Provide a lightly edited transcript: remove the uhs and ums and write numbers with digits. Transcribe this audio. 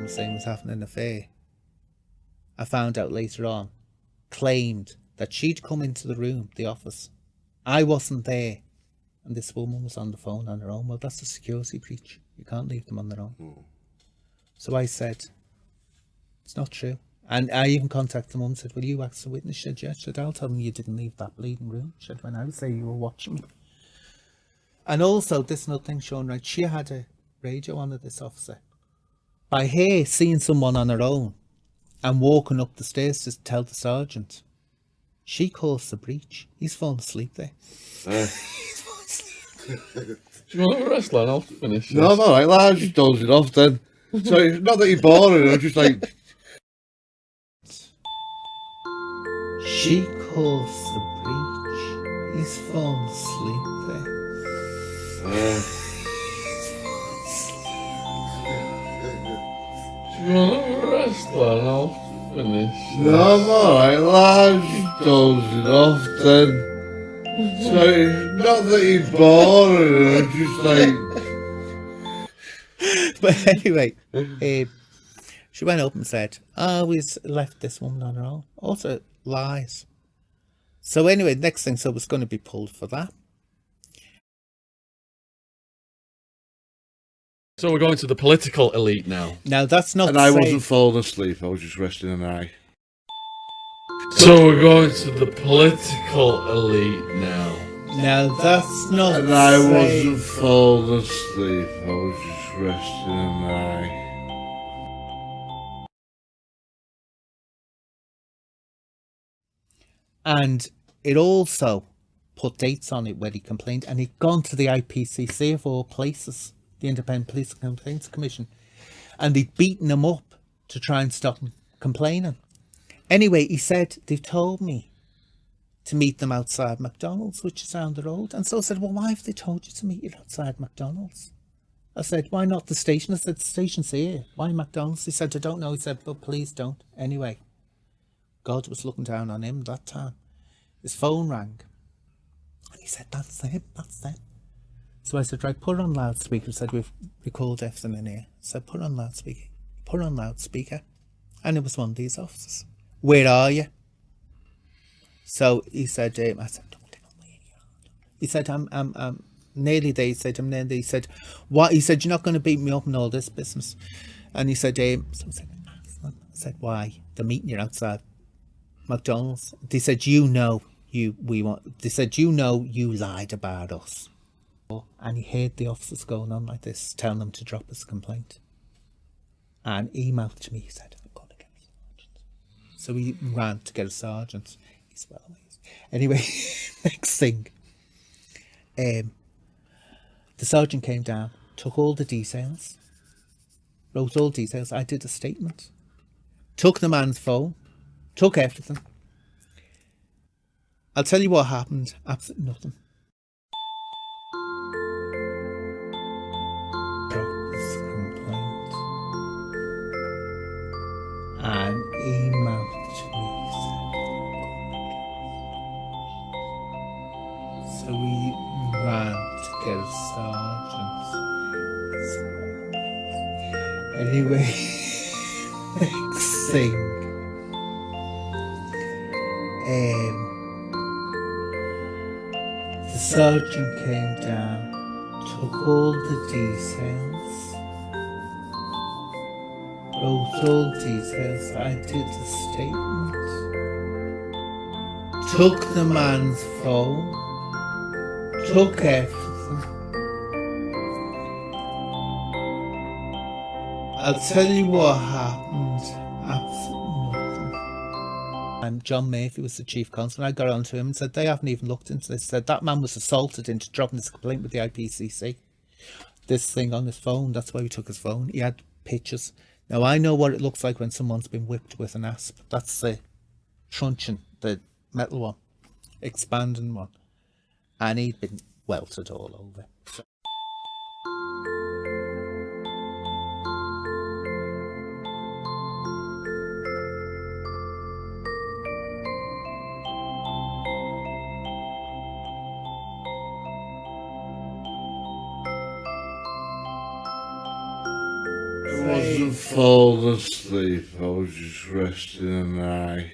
was saying was having an affair, I found out later on, claimed that she'd come into the room, the office. I wasn't there, and this woman was on the phone on her own. Well, that's a security breach. You can't leave them on their own. So I said, it's not true. And I even contacted the mum and said, will you act as a witness? She said, yeah. She said, I'll tell them you didn't leave that bleeding room. She said, when I was there, you were watching me. And also, this another thing, Sean, right? She had a radio on at this officer. By her seeing someone on her own and walking up the stairs to tell the sergeant, she caused the breach. He's fallen asleep there. He's fallen asleep. Do you want to wrestle and I'll finish? No, I'm alright, lad. Just doze it off then. So it's not that you're boring, I'm just like. She caused the breach. He's fallen asleep there. Do you want to wrestle and I'll finish? No, I'm alright, lad. Just doze it off then. So it's not that you're boring, I'm just like. But anyway, she went up and said, oh, we left this woman on her own. Also, lies. So anyway, next thing, so it was going to be pulled for that. So we're going to the political elite now. Now, that's not And to I say- wasn't falling asleep, I was just resting an eye. So we're going to the political elite now. Now, that's not And to I say- wasn't falling asleep, I was just resting an eye. And it also put dates on it where he complained, and he'd gone to the IPCC of all places, the Independent Police Complaints Commission, and they'd beaten him up to try and stop him complaining. Anyway, he said, they've told me to meet them outside McDonald's, which is down the road. And so I said, well, why have they told you to meet you outside McDonald's? I said, why not the station? I said, the station's here. Why McDonald's? He said, I don't know. He said, but please don't. Anyway, God was looking down on him that time. His phone rang. And he said, that's them, that's them. So I said, right, put it on loudspeaker. I said, we've recorded everything in here. So put it on loudspeaker. Put it on loudspeaker. And it was one of these officers. Where are you? So he said, I said, don't tell me. He said, I'm nearly there. He said, I'm nearly there. He said, what? He said, you're not going to beat me up and all this business. And he said, so I said, why? They're meeting you outside McDonald's. They said, they said, you lied about us. And he heard the officers going on like this, telling them to drop his complaint. And he mouthed to me, he said, I've got to get a sergeant. So he ran to get a sergeant. He's well away. Anyway, next thing, the sergeant came down, took all the details, wrote all details. I did a statement, took the man's phone, took everything. I'll tell you what happened. Absolutely nothing. Dropped his complaint. And emailed to me. So we ran to get a sergeant. Anyway, next thing. The sergeant came down, took all the details, wrote all details. I did the statement, took the man's phone, took everything. I'll tell you what happened. Absolutely nothing. And John Murphy was the chief constable. I got on to him and said, they haven't even looked into this. Said that man was assaulted into dropping his complaint with the IPCC. This thing on his phone, that's why we took his phone. He had pictures. Now I know what it looks like when someone's been whipped with an asp. That's the truncheon, the metal one, expanding one. And he'd been welted all over. wasn't falling asleep, I was just resting an eye.